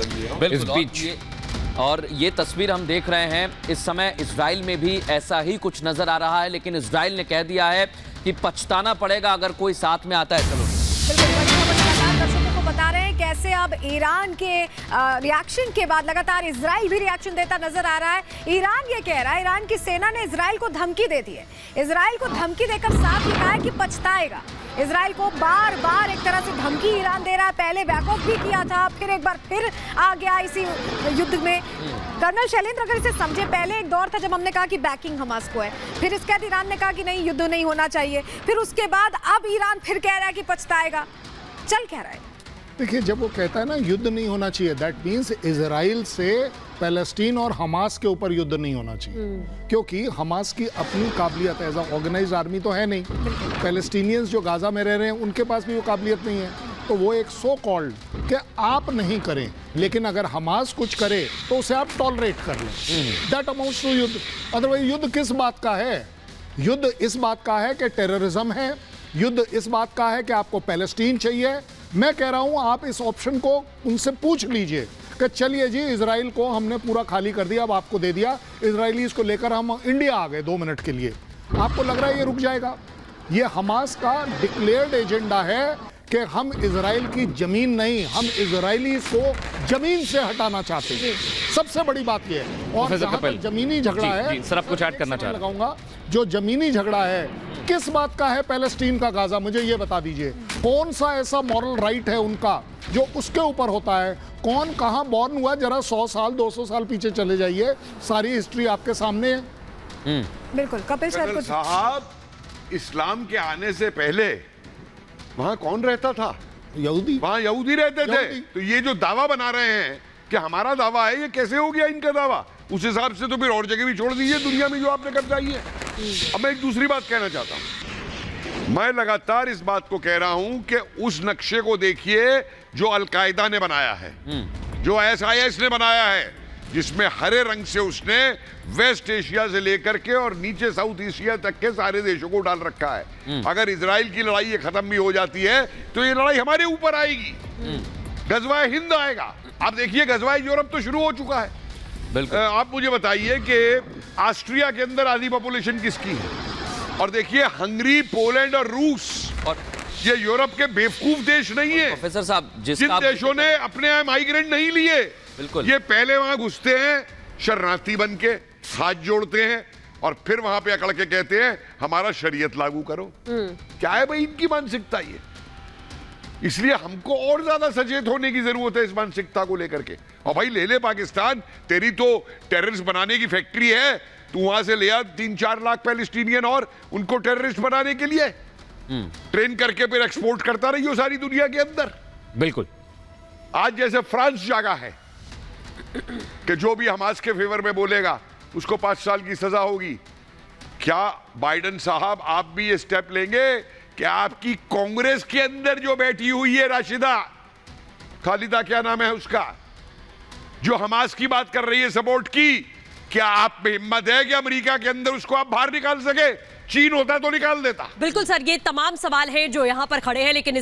इस बीच और ये तस्वीर हम देख रहे हैं, इस समय इजराइल में भी ऐसा ही कुछ नजर आ रहा है, लेकिन इजराइल ने कह दिया है कि पछताना पड़ेगा अगर कोई साथ में आता है। चलो दर्शकों को बता रहे हैं कैसे अब ईरान के रिएक्शन के बाद लगातार इजराइल भी रिएक्शन देता नजर आ रहा है। ईरान ये कह रहा है, ईरान की सेना ने इजराइल को धमकी दे दी है। इजराइल को धमकी देकर साफ ही कहा है कि पछताएगा। इजराइल को बार बार एक तरह से धमकी ईरान दे रहा है। पहले बैकऑफ भी किया था, फिर एक बार फिर आ गया इसी युद्ध में। कर्नल शैलेंद्र, अगर इसे समझे, पहले एक दौर था जब हमने कहा कि बैकिंग हमास को है, फिर इसके बाद ईरान ने कहा कि नहीं, युद्ध नहीं होना चाहिए, फिर उसके बाद अब ईरान फिर कह रहा है कि पछताएगा। चल कह रहा है, देखिए, जब वो कहता है ना युद्ध नहीं होना चाहिए, दैट मीन्स इजराइल से पैलेस्टीन और हमास के ऊपर युद्ध नहीं होना चाहिए, क्योंकि हमास की अपनी काबिलियत एज ऑर्गेनाइज्ड आर्मी तो है नहीं। पैलेस्टीनियंस जो गाजा में रह रहे हैं उनके पास भी वो काबिलियत नहीं है। तो वो एक सो कॉल्ड कि आप नहीं करें, लेकिन अगर हमास कुछ करे तो उसे आप टॉलरेट कर लें, दैट अमाउंट्स टू युद्ध। अदरवाइज युद्ध किस बात का है? युद्ध इस बात का है कि टेररिज्म है, युद्ध इस बात का है कि आपको पैलेस्टीन चाहिए। मैं कह रहा हूं आप इस ऑप्शन को उनसे पूछ लीजिए कि चलिए जी, इजराइल को हमने पूरा खाली कर दिया, अब आपको दे दिया, इजरायलीज को लेकर हम इंडिया आ गए 2 मिनट के लिए, आपको लग रहा है ये रुक जाएगा? ये हमास का डिक्लेयर्ड एजेंडा है कि हम इजराइल की जमीन नहीं, हम इजरायलीज को जमीन से हटाना चाहते हैं। सबसे बड़ी बात ये है। और जहां तक जमीनी झगड़ा है, सर आप कुछ ऐड करना चाह रहे हैं? लगाऊंगा, जो जमीनी झगड़ा है किस बात का है पैलेस्टीन का गाजा, मुझे ये बता दीजिए। कौन सा ऐसा मॉरल राइट है उनका जो उसके ऊपर होता है? कौन कहां बॉर्न हुआ? जरा 100 साल 200 साल पीछे चले जाइए, सारी हिस्ट्री आपके सामने है। बिल्कुल। कपिल सर साहब, इस्लाम के आने से पहले वहां कौन रहता था? यहूदी। वहां यहूदी रहते थे। तो ये जो दावा बना रहे हैं कि हमारा दावा है, ये कैसे हो गया इनका दावा? उस हिसाब से तो फिर और जगह भी छोड़ दीजिए दुनिया में जो आपने कब्जाई है। अब मैं एक दूसरी बात कहना चाहता हूं। मैं लगातार इस बात को कह रहा हूं कि उस नक्शे को देखिए जो अलकायदा ने बनाया है, जो ISIS ने बनाया है, जिसमें हरे रंग से उसने वेस्ट एशिया से लेकर के और नीचे साउथ एशिया तक के सारे देशों को डाल रखा है। अगर इजराइल की लड़ाई ये खत्म भी हो जाती है तो ये लड़ाई हमारे ऊपर आएगी, गजवाए हिंद आएगा। आप देखिए, गजवाए यूरोप तो शुरू हो चुका है। आप मुझे बताइए कि ऑस्ट्रिया के अंदर आधी पॉपुलेशन किसकी है? और देखिए, हंगरी, पोलैंड और रूस, और ये यूरोप के बेवकूफ देश नहीं है प्रोफेसर साहब, जिन देशों ने अपने यहाँ माइग्रेंट नहीं लिए। बिल्कुल। ये पहले वहां घुसते हैं शरणार्थी बन के, हाथ जोड़ते हैं और फिर वहां पे अकड़ के कहते हैं हमारा शरीयत लागू करो। क्या है भाई इनकी मानसिकता? ये इसलिए हमको और ज्यादा सचेत होने की जरूरत है इस मानसिकता को लेकर के। और भाई ले ले पाकिस्तान, तेरी तो टेररिस्ट बनाने की फैक्ट्री है, तू वहां से ले आ 3-4 लाख पैलेस्टीनियन और उनको टेररिस्ट बनाने के लिए ट्रेन करके फिर एक्सपोर्ट करता रहियो सारी दुनिया के अंदर। बिल्कुल। आज जैसे फ्रांस जागा है कि जो भी हमास के फेवर में बोलेगा उसको 5 साल की सजा होगी। क्या बाइडेन साहब आप भी ये स्टेप लेंगे कि आपकी कांग्रेस के अंदर जो बैठी हुई है राशिदा खालिदा, क्या नाम है उसका, जो हमास की बात कर रही है सपोर्ट की, क्या आप में हिम्मत है कि अमेरिका के अंदर उसको आप बाहर निकाल सके? चीन होता तो निकाल देता। बिल्कुल सर, ये तमाम सवाल हैं जो यहाँ पर खड़े हैं, लेकिन